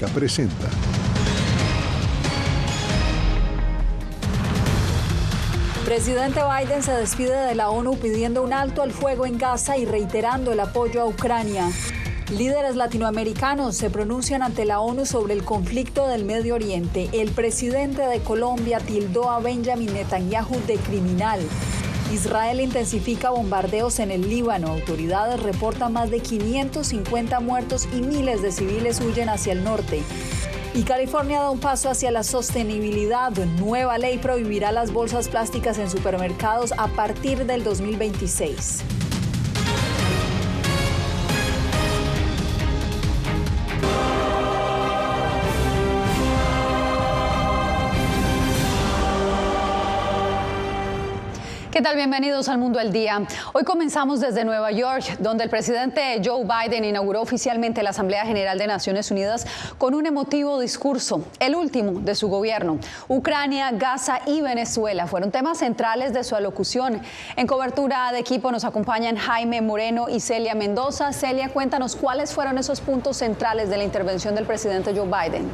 Presenta. Presidente Biden se despide de la ONU pidiendo un alto al fuego en Gaza y reiterando el apoyo a Ucrania. Líderes latinoamericanos se pronuncian ante la ONU sobre el conflicto del Medio Oriente. El presidente de Colombia tildó a Benjamin Netanyahu de criminal. Israel intensifica bombardeos en el Líbano. Autoridades reportan más de 550 muertos y miles de civiles huyen hacia el norte. Y California da un paso hacia la sostenibilidad. Nueva ley prohibirá las bolsas plásticas en supermercados a partir del 2026. ¿Qué tal? Bienvenidos al Mundo al Día. Hoy comenzamos desde Nueva York, donde el presidente Joe Biden inauguró oficialmente la Asamblea General de Naciones Unidas con un emotivo discurso, el último de su gobierno. Ucrania, Gaza y Venezuela fueron temas centrales de su alocución. En cobertura de equipo nos acompañan Jaime Moreno y Celia Mendoza. Celia, cuéntanos cuáles fueron esos puntos centrales de la intervención del presidente Joe Biden.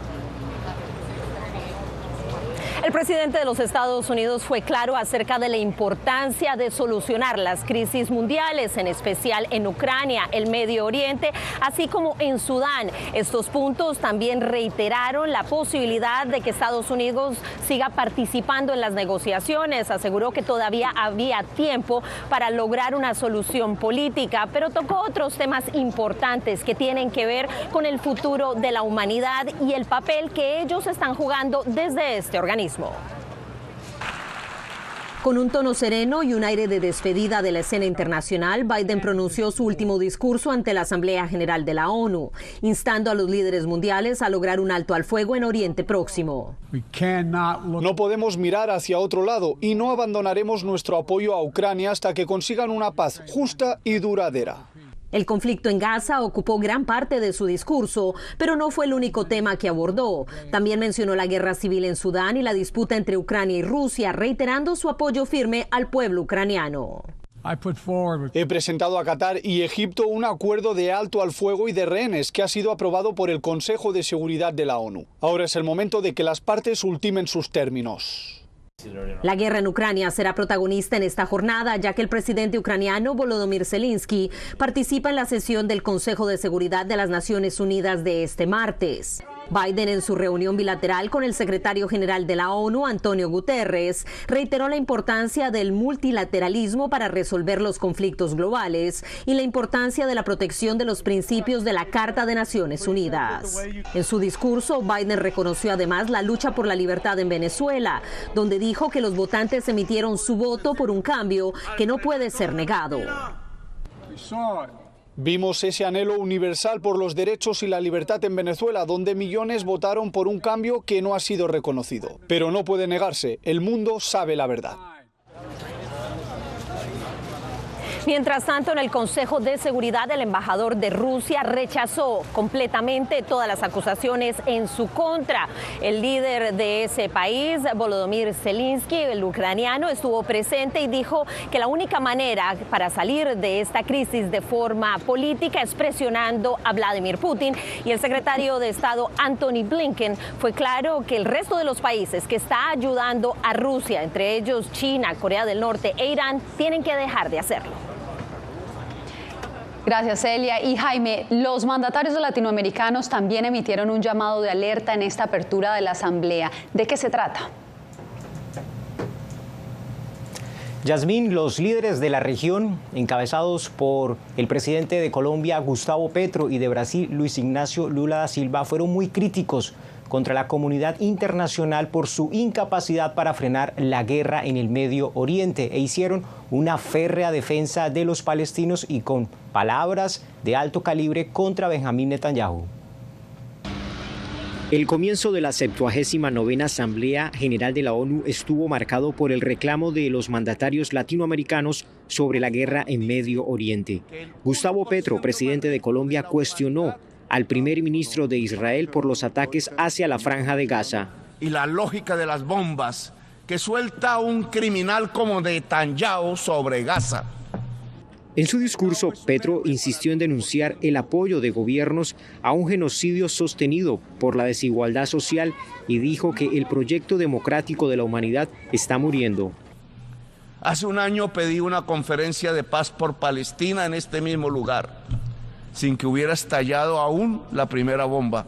El presidente de los Estados Unidos fue claro acerca de la importancia de solucionar las crisis mundiales, en especial en Ucrania, el Medio Oriente, así como en Sudán. Estos puntos también reiteraron la posibilidad de que Estados Unidos siga participando en las negociaciones. Aseguró que todavía había tiempo para lograr una solución política, pero tocó otros temas importantes que tienen que ver con el futuro de la humanidad y el papel que ellos están jugando desde este organismo. Con un tono sereno y un aire de despedida de la escena internacional, Biden pronunció su último discurso ante la Asamblea General de la ONU, instando a los líderes mundiales a lograr un alto al fuego en Oriente Próximo. No podemos mirar hacia otro lado y no abandonaremos nuestro apoyo a Ucrania hasta que consigan una paz justa y duradera. El conflicto en Gaza ocupó gran parte de su discurso, pero no fue el único tema que abordó. También mencionó la guerra civil en Sudán y la disputa entre Ucrania y Rusia, reiterando su apoyo firme al pueblo ucraniano. He presentado a Qatar y Egipto un acuerdo de alto al fuego y de rehenes que ha sido aprobado por el Consejo de Seguridad de la ONU. Ahora es el momento de que las partes ultimen sus términos. La guerra en Ucrania será protagonista en esta jornada, ya que el presidente ucraniano Volodymyr Zelensky participa en la sesión del Consejo de Seguridad de las Naciones Unidas de este martes. Biden, en su reunión bilateral con el secretario general de la ONU, Antonio Guterres, reiteró la importancia del multilateralismo para resolver los conflictos globales y la importancia de la protección de los principios de la Carta de Naciones Unidas. En su discurso, Biden reconoció además la lucha por la libertad en Venezuela, donde dijo que los votantes emitieron su voto por un cambio que no puede ser negado. Vimos ese anhelo universal por los derechos y la libertad en Venezuela, donde millones votaron por un cambio que no ha sido reconocido. Pero no puede negarse, el mundo sabe la verdad. Mientras tanto, en el Consejo de Seguridad, el embajador de Rusia rechazó completamente todas las acusaciones en su contra. El líder de ese país, Volodymyr Zelensky, el ucraniano, estuvo presente y dijo que la única manera para salir de esta crisis de forma política es presionando a Vladimir Putin. Y el secretario de Estado, Antony Blinken, fue claro que el resto de los países que está ayudando a Rusia, entre ellos China, Corea del Norte e Irán, tienen que dejar de hacerlo. Gracias, Celia. Y Jaime, los mandatarios latinoamericanos también emitieron un llamado de alerta en esta apertura de la Asamblea. ¿De qué se trata? Yasmín, los líderes de la región, encabezados por el presidente de Colombia, Gustavo Petro, y de Brasil, Luis Ignacio Lula da Silva, fueron muy críticos contra la comunidad internacional por su incapacidad para frenar la guerra en el Medio Oriente e hicieron una férrea defensa de los palestinos y con palabras de alto calibre contra Benjamín Netanyahu. El comienzo de la 79ª Asamblea General de la ONU estuvo marcado por el reclamo de los mandatarios latinoamericanos sobre la guerra en Medio Oriente. Gustavo Petro, presidente de Colombia, cuestionó al primer ministro de Israel por los ataques hacia la Franja de Gaza. Y la lógica de las bombas que suelta un criminal como Netanyahu sobre Gaza. En su discurso, Petro insistió en denunciar el apoyo de gobiernos a un genocidio sostenido por la desigualdad social y dijo que el proyecto democrático de la humanidad está muriendo. Hace un año pedí una conferencia de paz por Palestina en este mismo lugar, sin que hubiera estallado aún la primera bomba.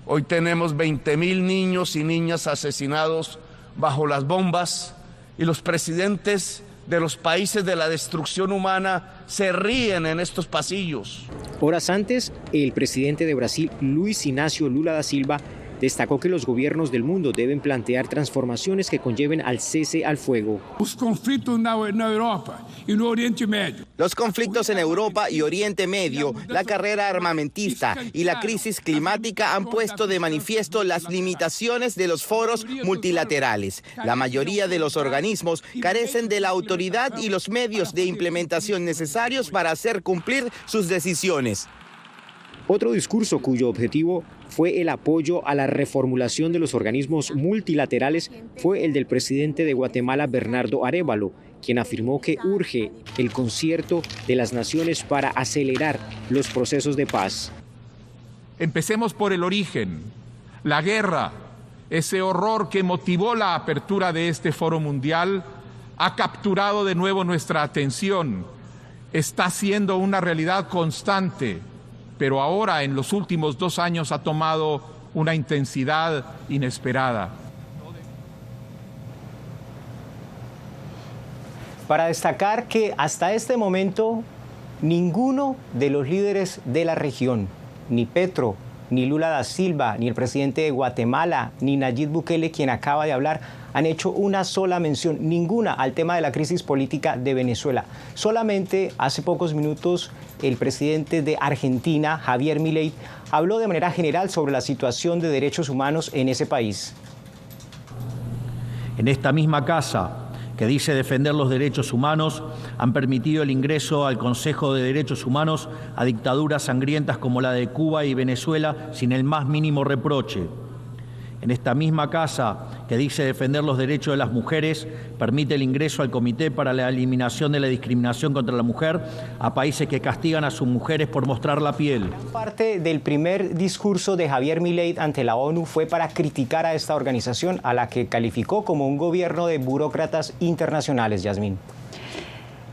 Hoy tenemos 20.000 niños y niñas asesinados bajo las bombas y los presidentes de los países de la destrucción humana se ríen en estos pasillos. Horas antes, el presidente de Brasil, Luis Ignacio Lula da Silva, destacó que los gobiernos del mundo deben plantear transformaciones que conlleven al cese al fuego. Los conflictos en Europa y en Oriente Medio. Los conflictos en Europa y Oriente Medio, la carrera armamentista y la crisis climática han puesto de manifiesto las limitaciones de los foros multilaterales. La mayoría de los organismos carecen de la autoridad y los medios de implementación necesarios para hacer cumplir sus decisiones. Otro discurso cuyo objetivo fue el apoyo a la reformulación de los organismos multilaterales fue el del presidente de Guatemala, Bernardo Arévalo, quien afirmó que urge el concierto de las naciones para acelerar los procesos de paz. Empecemos por el origen, la guerra, ese horror que motivó la apertura de este foro mundial, ha capturado de nuevo nuestra atención, está siendo una realidad constante, pero ahora en los últimos 2 años ha tomado una intensidad inesperada. Para destacar que hasta este momento ninguno de los líderes de la región, ni Petro, ni Lula da Silva, ni el presidente de Guatemala, ni Nayib Bukele, quien acaba de hablar, han hecho una sola mención, ninguna, al tema de la crisis política de Venezuela. Solamente hace pocos minutos el presidente de Argentina, Javier Milei, habló de manera general sobre la situación de derechos humanos en ese país. En esta misma casa, que dice defender los derechos humanos, han permitido el ingreso al Consejo de Derechos Humanos a dictaduras sangrientas como la de Cuba y Venezuela sin el más mínimo reproche. En esta misma casa, que dice defender los derechos de las mujeres, permite el ingreso al Comité para la Eliminación de la Discriminación contra la Mujer a países que castigan a sus mujeres por mostrar la piel. Parte del primer discurso de Javier Milei ante la ONU fue para criticar a esta organización, a la que calificó como un gobierno de burócratas internacionales. Yasmín.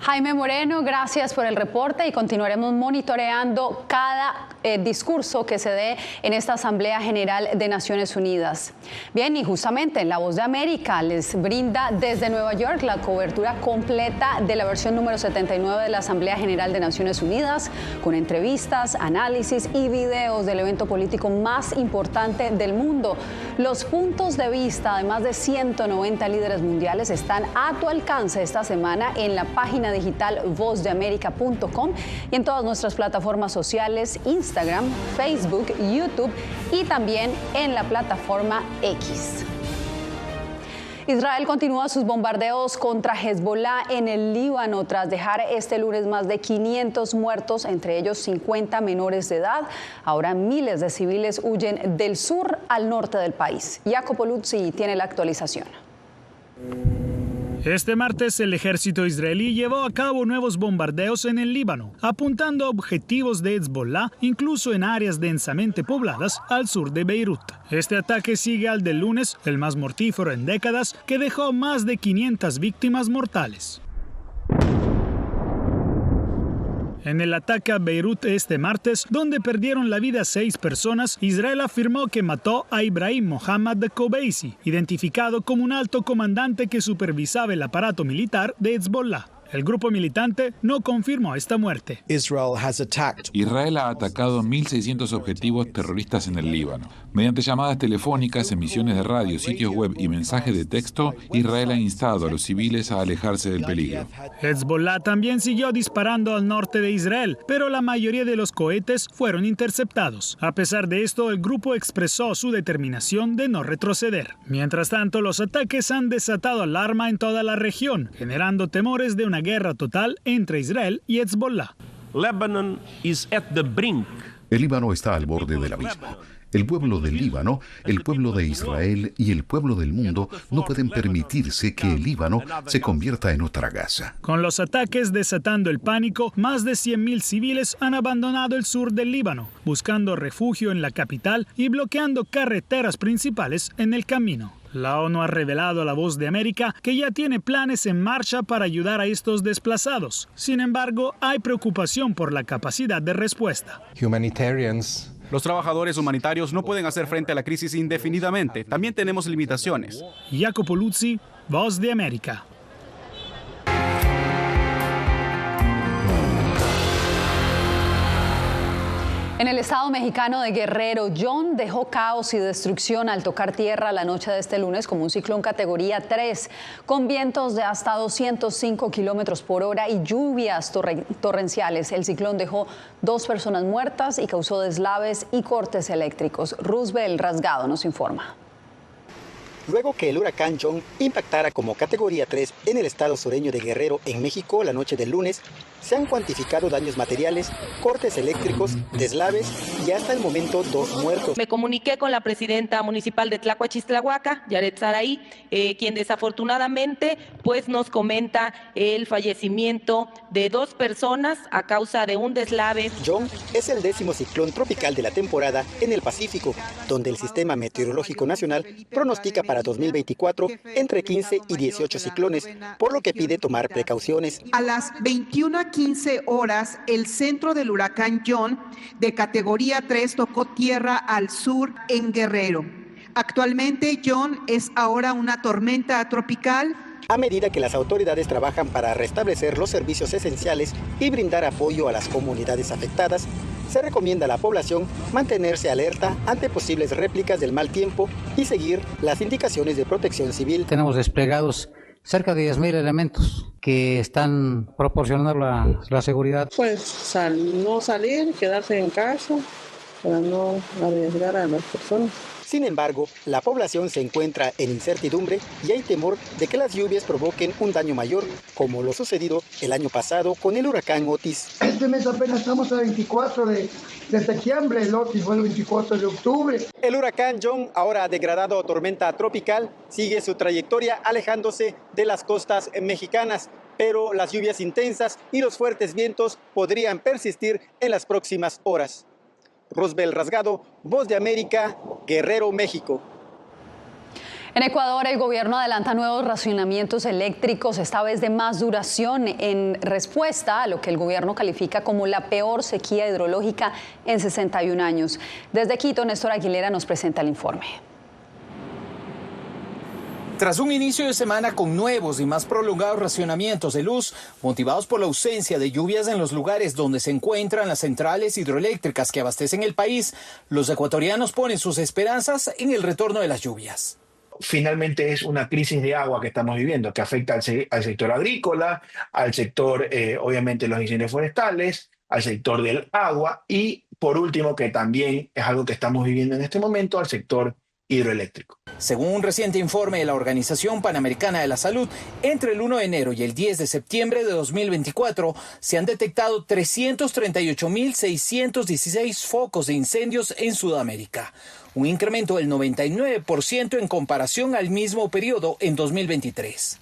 Jaime Moreno, gracias por el reporte y continuaremos monitoreando cada discurso que se dé en esta Asamblea General de Naciones Unidas. Bien, y justamente La Voz de América les brinda desde Nueva York la cobertura completa de la versión número 79 de la Asamblea General de Naciones Unidas, con entrevistas, análisis y videos del evento político más importante del mundo. Los puntos de vista de más de 190 líderes mundiales están a tu alcance esta semana en la página digital vozdeamerica.com y en todas nuestras plataformas sociales, Instagram, Facebook, YouTube y también en la plataforma X. Israel continúa sus bombardeos contra Hezbollah en el Líbano tras dejar este lunes más de 500 muertos, entre ellos 50 menores de edad. Ahora miles de civiles huyen del sur al norte del país. Jacopo Luzzi tiene la actualización. Este martes, el ejército israelí llevó a cabo nuevos bombardeos en el Líbano, apuntando a objetivos de Hezbollah, incluso en áreas densamente pobladas al sur de Beirut. Este ataque sigue al del lunes, el más mortífero en décadas, que dejó más de 500 víctimas mortales. En el ataque a Beirut este martes, donde perdieron la vida 6 personas, Israel afirmó que mató a Ibrahim Mohammad Kobeisi, identificado como un alto comandante que supervisaba el aparato militar de Hezbollah. El grupo militante no confirmó esta muerte. Israel ha atacado 1.600 objetivos terroristas en el Líbano. Mediante llamadas telefónicas, emisiones de radio, sitios web y mensajes de texto, Israel ha instado a los civiles a alejarse del peligro. Hezbollah también siguió disparando al norte de Israel, pero la mayoría de los cohetes fueron interceptados. A pesar de esto, el grupo expresó su determinación de no retroceder. Mientras tanto, los ataques han desatado alarma en toda la región, generando temores de una guerra total entre Israel y Hezbollah. El Líbano está al borde del abismo. El pueblo del Líbano, el pueblo de Israel y el pueblo del mundo no pueden permitirse que el Líbano se convierta en otra Gaza. Con los ataques desatando el pánico, más de 100.000 civiles han abandonado el sur del Líbano, buscando refugio en la capital y bloqueando carreteras principales en el camino. La ONU ha revelado a La Voz de América que ya tiene planes en marcha para ayudar a estos desplazados. Sin embargo, hay preocupación por la capacidad de respuesta. Los trabajadores humanitarios no pueden hacer frente a la crisis indefinidamente. También tenemos limitaciones. Jacopo Luzzi, Voz de América. En el estado mexicano de Guerrero, John dejó caos y destrucción al tocar tierra la noche de este lunes como un ciclón categoría 3, con vientos de hasta 205 kilómetros por hora y lluvias torrenciales. El ciclón dejó 2 personas muertas y causó deslaves y cortes eléctricos. Roosevelt Rasgado nos informa. Luego que el huracán John impactara como categoría 3 en el estado sureño de Guerrero, en México, la noche del lunes, se han cuantificado daños materiales, cortes eléctricos, deslaves y hasta el momento 2 muertos. Me comuniqué con la presidenta municipal de Tlacuachistlahuaca, Yaret Saraí, quien desafortunadamente pues nos comenta el fallecimiento de 2 personas a causa de un deslave. John es el 10º ciclón tropical de la temporada en el Pacífico, donde el Sistema Meteorológico Nacional pronostica para 2024 entre 15 y 18 ciclones, por lo que pide tomar precauciones. A las 21:15 horas, el centro del huracán John, de categoría 3, tocó tierra al sur en Guerrero. Actualmente, John es ahora una tormenta tropical. A medida que las autoridades trabajan para restablecer los servicios esenciales y brindar apoyo a las comunidades afectadas, se recomienda a la población mantenerse alerta ante posibles réplicas del mal tiempo y seguir las indicaciones de protección civil. Tenemos desplegados cerca de 10,000 elementos que están proporcionando la seguridad. Pues no salir, quedarse en casa para no arriesgar a las personas. Sin embargo, la población se encuentra en incertidumbre y hay temor de que las lluvias provoquen un daño mayor, como lo sucedido el año pasado con el huracán Otis. Este mes apenas estamos a 24 de septiembre, el Otis fue el 24 de octubre. El huracán John, ahora degradado a tormenta tropical, sigue su trayectoria alejándose de las costas mexicanas, pero las lluvias intensas y los fuertes vientos podrían persistir en las próximas horas. Roosevelt Rasgado, Voz de América, Guerrero, México. En Ecuador, el gobierno adelanta nuevos racionamientos eléctricos, esta vez de más duración, en respuesta a lo que el gobierno califica como la peor sequía hidrológica en 61 años. Desde Quito, Néstor Aguilera nos presenta el informe. Tras un inicio de semana con nuevos y más prolongados racionamientos de luz, motivados por la ausencia de lluvias en los lugares donde se encuentran las centrales hidroeléctricas que abastecen el país, los ecuatorianos ponen sus esperanzas en el retorno de las lluvias. Finalmente es una crisis de agua que estamos viviendo, que afecta al sector agrícola, al sector, obviamente, los incendios forestales, al sector del agua y, por último, que también es algo que estamos viviendo en este momento, al sector hidroeléctrico. Según un reciente informe de la Organización Panamericana de la Salud, entre el 1 de enero y el 10 de septiembre de 2024 se han detectado 338.616 focos de incendios en Sudamérica, un incremento del 99% en comparación al mismo periodo en 2023.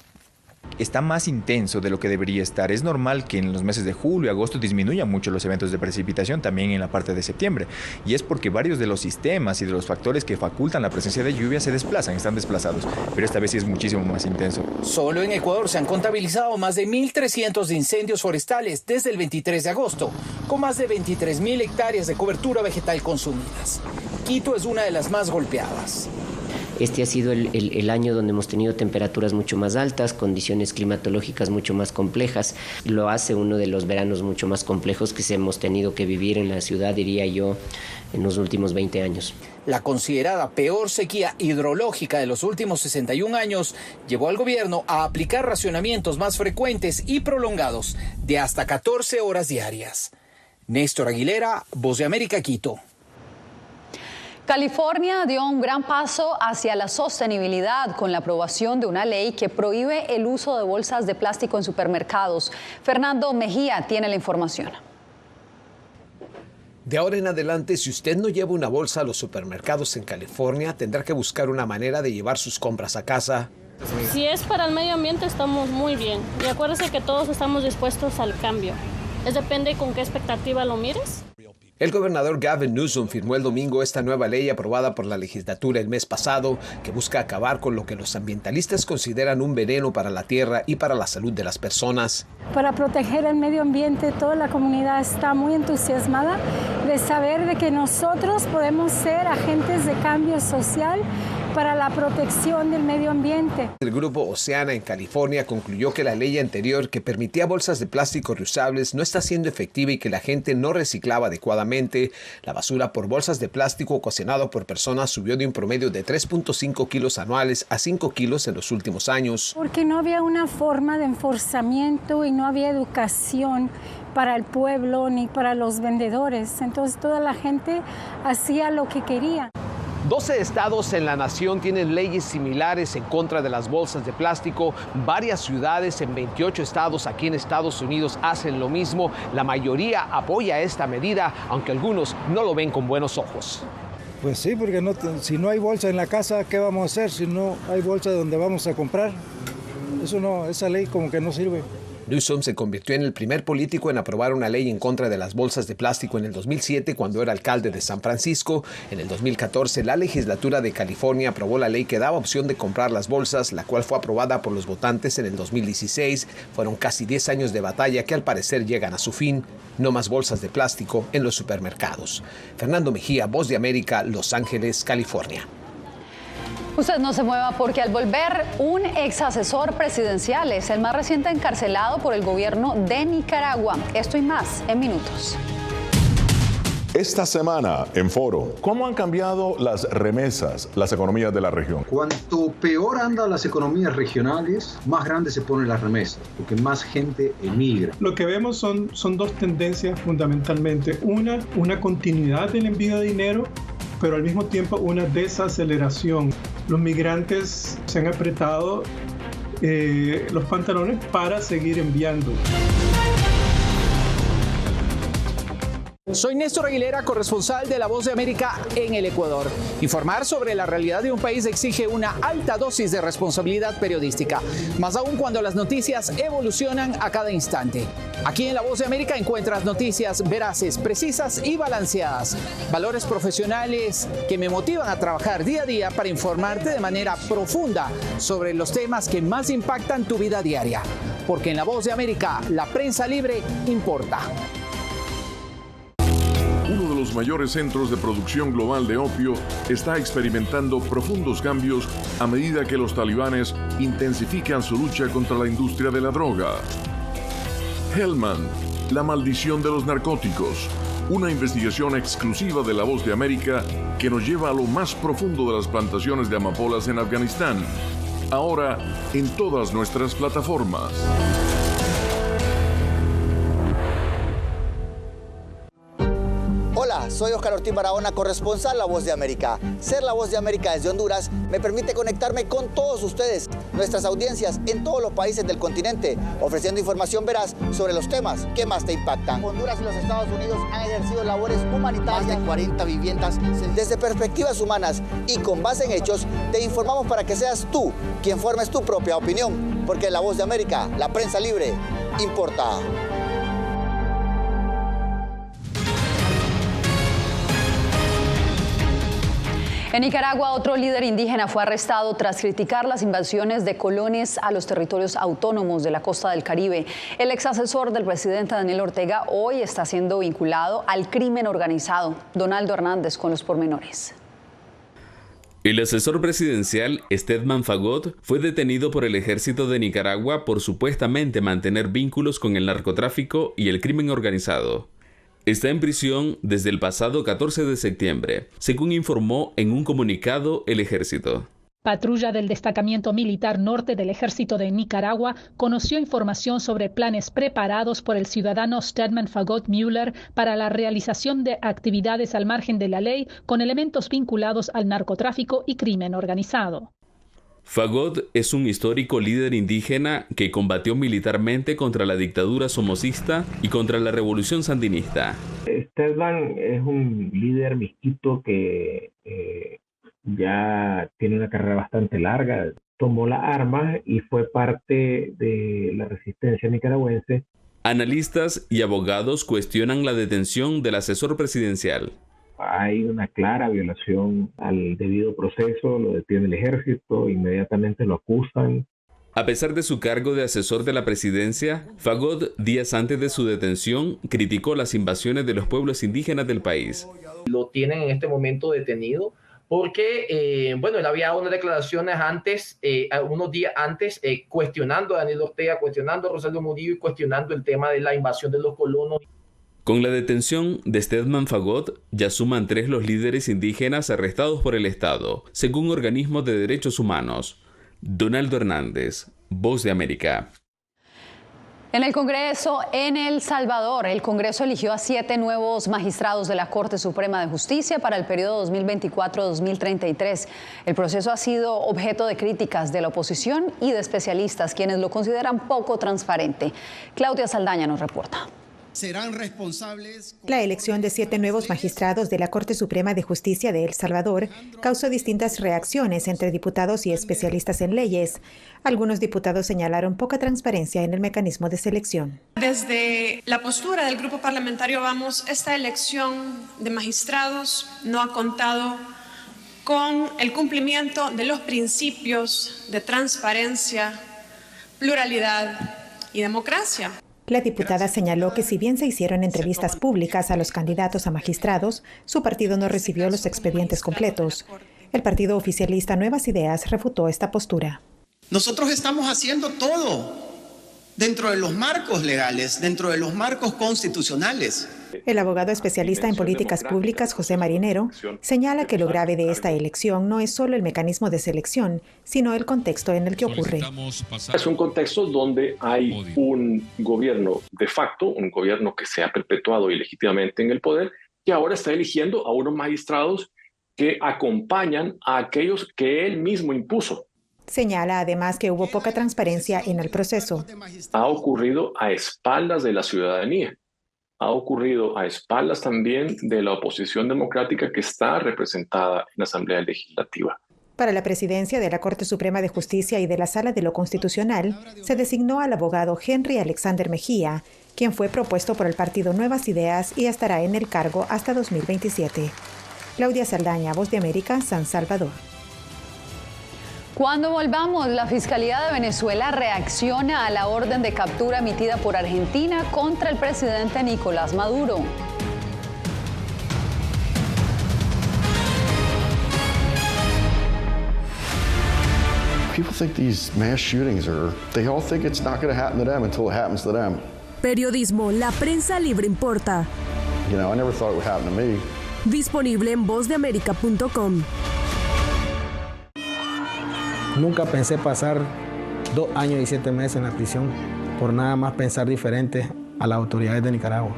Está más intenso de lo que debería estar. Es normal que en los meses de julio y agosto disminuyan mucho los eventos de precipitación, también en la parte de septiembre. Y es porque varios de los sistemas y de los factores que facultan la presencia de lluvia se desplazan, están desplazados. Pero esta vez sí es muchísimo más intenso. Solo en Ecuador se han contabilizado más de 1.300 incendios forestales desde el 23 de agosto, con más de 23.000 hectáreas de cobertura vegetal consumidas. Quito es una de las más golpeadas. Este ha sido el año donde hemos tenido temperaturas mucho más altas, condiciones climatológicas mucho más complejas. Lo hace uno de los veranos mucho más complejos que hemos tenido que vivir en la ciudad, diría yo, en los últimos 20 años. La considerada peor sequía hidrológica de los últimos 61 años llevó al gobierno a aplicar racionamientos más frecuentes y prolongados de hasta 14 horas diarias. Néstor Aguilera, Voz de América, Quito. California dio un gran paso hacia la sostenibilidad con la aprobación de una ley que prohíbe el uso de bolsas de plástico en supermercados. Fernando Mejía tiene la información. De ahora en adelante, si usted no lleva una bolsa a los supermercados en California, tendrá que buscar una manera de llevar sus compras a casa. Si es para el medio ambiente, estamos muy bien. Y acuérdese que todos estamos dispuestos al cambio. Depende con qué expectativa lo mires. El gobernador Gavin Newsom firmó el domingo esta nueva ley aprobada por la legislatura el mes pasado que busca acabar con lo que los ambientalistas consideran un veneno para la tierra y para la salud de las personas. Para proteger el medio ambiente, toda la comunidad está muy entusiasmada de saber de que nosotros podemos ser agentes de cambio social para la protección del medio ambiente. El grupo Oceana en California concluyó que la ley anterior que permitía bolsas de plástico reusables no está siendo efectiva y que la gente no reciclaba adecuadamente. La basura por bolsas de plástico ocasionado por personas subió de un promedio de 3.5 kilos anuales a 5 kilos en los últimos años. Porque no había una forma de enforzamiento y no había educación para el pueblo ni para los vendedores. Entonces toda la gente hacía lo que quería. 12 estados en la nación tienen leyes similares en contra de las bolsas de plástico. Varias ciudades en 28 estados aquí en Estados Unidos hacen lo mismo. La mayoría apoya esta medida, aunque algunos no lo ven con buenos ojos. Pues sí, porque si no hay bolsa en la casa, ¿qué vamos a hacer? Si no hay bolsa donde vamos a comprar, esa ley como que no sirve. Newsom se convirtió en el primer político en aprobar una ley en contra de las bolsas de plástico en el 2007 cuando era alcalde de San Francisco. En el 2014, la legislatura de California aprobó la ley que daba opción de comprar las bolsas, la cual fue aprobada por los votantes en el 2016. Fueron casi 10 años de batalla que al parecer llegan a su fin. No más bolsas de plástico en los supermercados. Fernando Mejía, Voz de América, Los Ángeles, California. Usted no se mueva porque al volver, un ex asesor presidencial es el más reciente encarcelado por el gobierno de Nicaragua. Esto y más en minutos. Esta semana en Foro, ¿cómo han cambiado las remesas, las economías de la región? Cuanto peor andan las economías regionales, más grande se ponen las remesas, porque más gente emigra. Lo que vemos son dos tendencias fundamentalmente. Una continuidad del envío de dinero, pero al mismo tiempo una desaceleración. Los migrantes se han apretado los pantalones para seguir enviando. Soy Néstor Aguilera, corresponsal de La Voz de América en el Ecuador. Informar sobre la realidad de un país exige una alta dosis de responsabilidad periodística, más aún cuando las noticias evolucionan a cada instante. Aquí en La Voz de América encuentras noticias veraces, precisas y balanceadas. Valores profesionales que me motivan a trabajar día a día para informarte de manera profunda sobre los temas que más impactan tu vida diaria. Porque en La Voz de América, la prensa libre importa. Uno de los mayores centros de producción global de opio está experimentando profundos cambios a medida que los talibanes intensifican su lucha contra la industria de la droga. Helmand, la maldición de los narcóticos, una investigación exclusiva de La Voz de América que nos lleva a lo más profundo de las plantaciones de amapolas en Afganistán. Ahora en todas nuestras plataformas. Hola, soy Oscar Ortiz Barahona, corresponsal La Voz de América. Ser La Voz de América desde Honduras me permite conectarme con todos ustedes, nuestras audiencias en todos los países del continente, ofreciendo información veraz sobre los temas que más te impactan. Honduras y los Estados Unidos han ejercido labores humanitarias, más de 40 viviendas. Desde perspectivas humanas y con base en hechos, te informamos para que seas tú quien formes tu propia opinión, porque La Voz de América, la prensa libre, importa. En Nicaragua, otro líder indígena fue arrestado tras criticar las invasiones de colones a los territorios autónomos de la costa del Caribe. El ex asesor del presidente Daniel Ortega hoy está siendo vinculado al crimen organizado. Donaldo Hernández con los pormenores. El asesor presidencial, Stedman Fagot, fue detenido por el ejército de Nicaragua por supuestamente mantener vínculos con el narcotráfico y el crimen organizado. Está en prisión desde el pasado 14 de septiembre, según informó en un comunicado el ejército. Patrulla del Destacamento Militar Norte del Ejército de Nicaragua conoció información sobre planes preparados por el ciudadano Stedman Fagot Müller para la realización de actividades al margen de la ley con elementos vinculados al narcotráfico y crimen organizado. Fagot es un histórico líder indígena que combatió militarmente contra la dictadura somocista y contra la revolución sandinista. Stedman es un líder misquito que ya tiene una carrera bastante larga. Tomó las armas y fue parte de la resistencia nicaragüense. Analistas y abogados cuestionan la detención del asesor presidencial. Hay una clara violación al debido proceso, lo detiene el ejército, inmediatamente lo acusan. A pesar de su cargo de asesor de la presidencia, Fagot, días antes de su detención, criticó las invasiones de los pueblos indígenas del país. Lo tienen en este momento detenido porque, él había dado unas declaraciones antes, unos días antes, cuestionando a Daniel Ortega, cuestionando a Rosario Murillo y cuestionando el tema de la invasión de los colonos. Con la detención de Stedman Fagot, ya suman 3 los líderes indígenas arrestados por el Estado, según organismos de derechos humanos. Donaldo Hernández, Voz de América. En el Congreso en El Salvador, el Congreso eligió a 7 nuevos magistrados de la Corte Suprema de Justicia para el periodo 2024-2033. El proceso ha sido objeto de críticas de la oposición y de especialistas, quienes lo consideran poco transparente. Claudia Saldaña nos reporta. Serán responsables. La elección de 7 nuevos magistrados de la Corte Suprema de Justicia de El Salvador causó distintas reacciones entre diputados y especialistas en leyes. Algunos diputados señalaron poca transparencia en el mecanismo de selección. Desde la postura del grupo parlamentario Vamos, esta elección de magistrados no ha contado con el cumplimiento de los principios de transparencia, pluralidad y democracia. La diputada señaló que si bien se hicieron entrevistas públicas a los candidatos a magistrados, su partido no recibió los expedientes completos. El partido oficialista Nuevas Ideas refutó esta postura. Nosotros estamos haciendo todo dentro de los marcos legales, dentro de los marcos constitucionales. El abogado especialista en políticas públicas, José Marinero, señala que lo grave de esta elección no es solo el mecanismo de selección, sino el contexto en el que ocurre. Es un contexto donde hay un gobierno de facto, un gobierno que se ha perpetuado ilegítimamente en el poder, que ahora está eligiendo a unos magistrados que acompañan a aquellos que él mismo impuso. Señala además que hubo poca transparencia en el proceso. Ha ocurrido a espaldas de la ciudadanía. Ha ocurrido a espaldas también de la oposición democrática que está representada en la Asamblea Legislativa. Para la presidencia de la Corte Suprema de Justicia y de la Sala de lo Constitucional, se designó al abogado Henry Alexander Mejía, quien fue propuesto por el partido Nuevas Ideas y estará en el cargo hasta 2027. Claudia Saldaña, Voz de América, San Salvador. Cuando volvamos, la Fiscalía de Venezuela reacciona a la orden de captura emitida por Argentina contra el presidente Nicolás Maduro. People think these mass shootings they all think it's not going to happen to them until it happens to them. Periodismo, la prensa libre importa. You know, I never thought it would happen to me. Disponible en vozdeamerica.com. Nunca pensé pasar 2 años y 7 meses en la prisión por nada más pensar diferente a las autoridades de Nicaragua.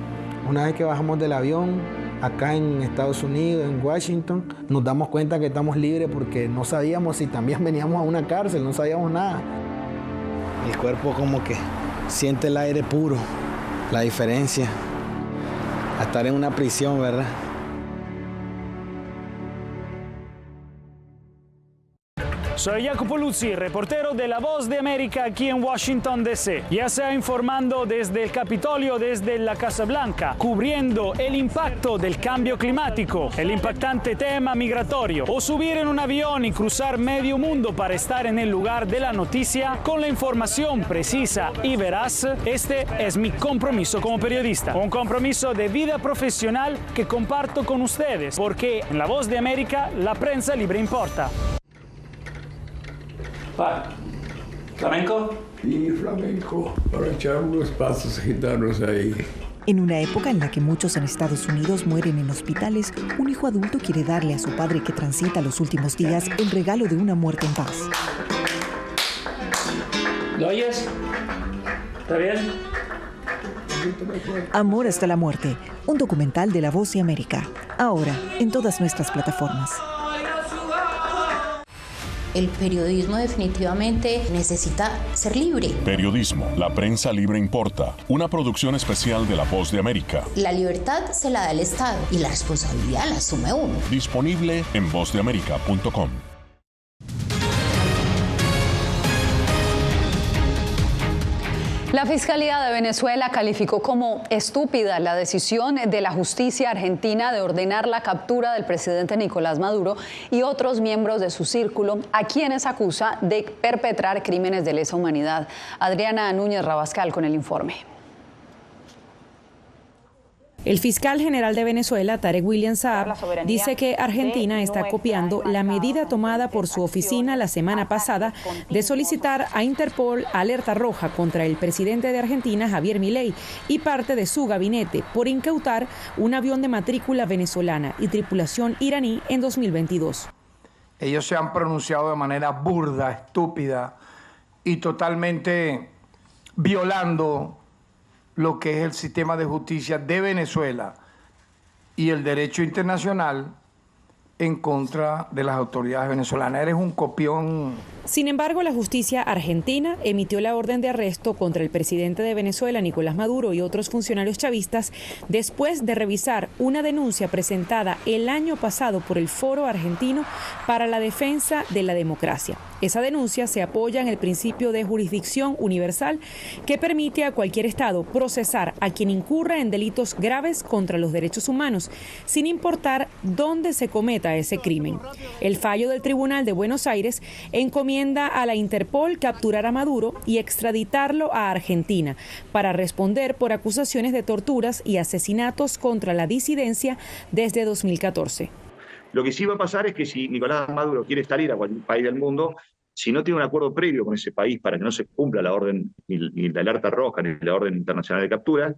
Una vez que bajamos del avión, acá en Estados Unidos, en Washington, nos damos cuenta que estamos libres porque no sabíamos si también veníamos a una cárcel, no sabíamos nada. El cuerpo como que siente el aire puro, la diferencia a estar en una prisión, ¿verdad? Soy Jacopo Luzzi, reportero de La Voz de América aquí en Washington, D.C. Ya sea informando desde el Capitolio, desde la Casa Blanca, cubriendo el impacto del cambio climático, el impactante tema migratorio, o subir en un avión y cruzar medio mundo para estar en el lugar de la noticia con la información precisa y veraz, este es mi compromiso como periodista. Un compromiso de vida profesional que comparto con ustedes, porque en La Voz de América la prensa libre importa. ¿Flamenco? Sí, flamenco, para echar unos pasos gitanos ahí. En una época en la que muchos en Estados Unidos mueren en hospitales, un hijo adulto quiere darle a su padre que transita los últimos días el regalo de una muerte en paz. ¿Lo oyes? ¿Está bien? Amor hasta la muerte, un documental de La Voz de América. Ahora, en todas nuestras plataformas. El periodismo definitivamente necesita ser libre. Periodismo, la prensa libre importa. Una producción especial de La Voz de América. La libertad se la da el Estado y la responsabilidad la asume uno. Disponible en vozdeamerica.com. La Fiscalía de Venezuela calificó como estúpida la decisión de la justicia argentina de ordenar la captura del presidente Nicolás Maduro y otros miembros de su círculo, a quienes acusa de perpetrar crímenes de lesa humanidad. Adriana Núñez Rabascal con el informe. El fiscal general de Venezuela, Tarek William Saab, dice que Argentina está copiando la medida tomada por su oficina la semana pasada de solicitar a Interpol alerta roja contra el presidente de Argentina, Javier Milei, y parte de su gabinete por incautar un avión de matrícula venezolana y tripulación iraní en 2022. Ellos se han pronunciado de manera burda, estúpida y totalmente violando lo que es el sistema de justicia de Venezuela y el derecho internacional en contra de las autoridades venezolanas. Eres un copión. Sin embargo, la justicia argentina emitió la orden de arresto contra el presidente de Venezuela, Nicolás Maduro, y otros funcionarios chavistas después de revisar una denuncia presentada el año pasado por el Foro Argentino para la Defensa de la Democracia. Esa denuncia se apoya en el principio de jurisdicción universal que permite a cualquier Estado procesar a quien incurra en delitos graves contra los derechos humanos, sin importar dónde se cometa ese crimen. El fallo del Tribunal de Buenos Aires encomienda a la Interpol capturar a Maduro y extraditarlo a Argentina para responder por acusaciones de torturas y asesinatos contra la disidencia desde 2014. Lo que sí va a pasar es que si Nicolás Maduro quiere ir a cualquier país del mundo, si no tiene un acuerdo previo con ese país para que no se cumpla la orden, ni la alerta roja, ni la orden internacional de captura,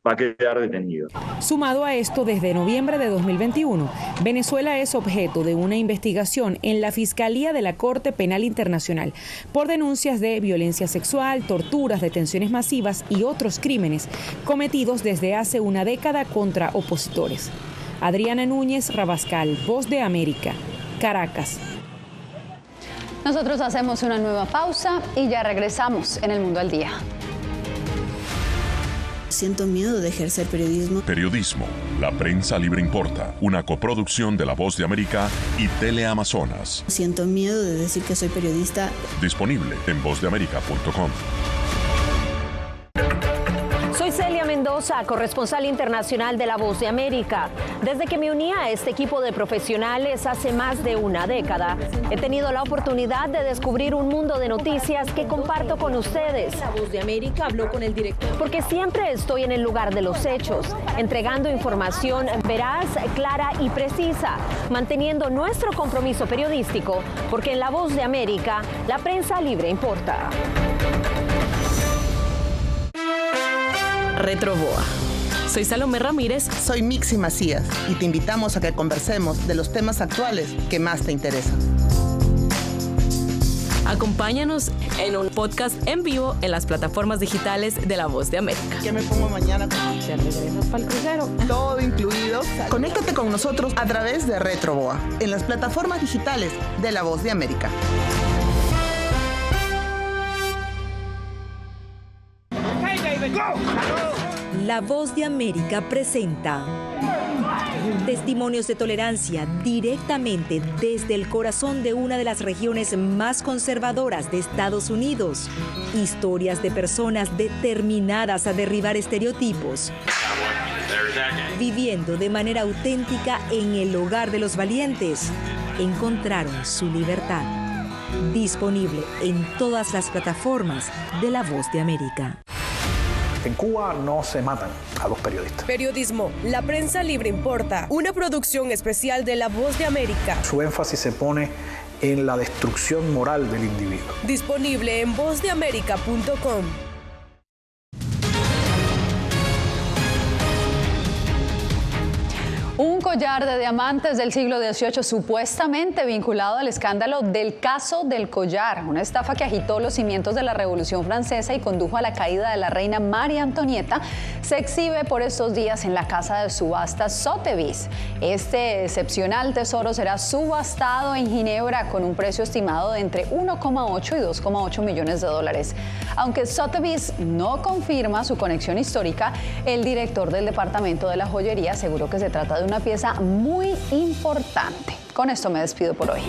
va a quedar detenido. Sumado a esto, desde noviembre de 2021, Venezuela es objeto de una investigación en la Fiscalía de la Corte Penal Internacional por denuncias de violencia sexual, torturas, detenciones masivas y otros crímenes cometidos desde hace una década contra opositores. Adriana Núñez Rabascal, Voz de América, Caracas. Nosotros hacemos una nueva pausa y ya regresamos en El Mundo al Día. Siento miedo de ejercer periodismo. Periodismo, la prensa libre importa, una coproducción de La Voz de América y Teleamazonas. Siento miedo de decir que soy periodista. Disponible en vozdeamerica.com. Soy Celia Mendoza, corresponsal internacional de La Voz de América. Desde que me uní a este equipo de profesionales hace más de una década, he tenido la oportunidad de descubrir un mundo de noticias que comparto con ustedes. La Voz de América habló con el director. Porque siempre estoy en el lugar de los hechos, entregando información veraz, clara y precisa, manteniendo nuestro compromiso periodístico, porque en La Voz de América, la prensa libre importa. Retroboa. Soy Salomé Ramírez. Soy Mixi Macías y te invitamos a que conversemos de los temas actuales que más te interesan. Acompáñanos en un podcast en vivo en las plataformas digitales de La Voz de América. ¿Qué me pongo mañana? ¿Te regresas para el crucero? Todo incluido. Conéctate con nosotros a través de Retroboa en las plataformas digitales de La Voz de América. La Voz de América presenta testimonios de tolerancia directamente desde el corazón de una de las regiones más conservadoras de Estados Unidos. Historias de personas determinadas a derribar estereotipos, viviendo de manera auténtica en el hogar de los valientes. Encontraron su libertad. Disponible en todas las plataformas de La Voz de América. En Cuba no se matan a los periodistas. Periodismo, la prensa libre importa. Una producción especial de La Voz de América. Su énfasis se pone en la destrucción moral del individuo. Disponible en vozdeamerica.com. Un collar de diamantes del siglo XVIII supuestamente vinculado al escándalo del caso del collar, una estafa que agitó los cimientos de la Revolución Francesa y condujo a la caída de la reina María Antonieta, se exhibe por estos días en la casa de subastas Sotheby's. Este excepcional tesoro será subastado en Ginebra con un precio estimado de entre 1,8 y 2,8 millones de dólares. Aunque Sotheby's no confirma su conexión histórica, el director del departamento de la joyería aseguró que se trata de una pieza muy importante. Con esto me despido por hoy.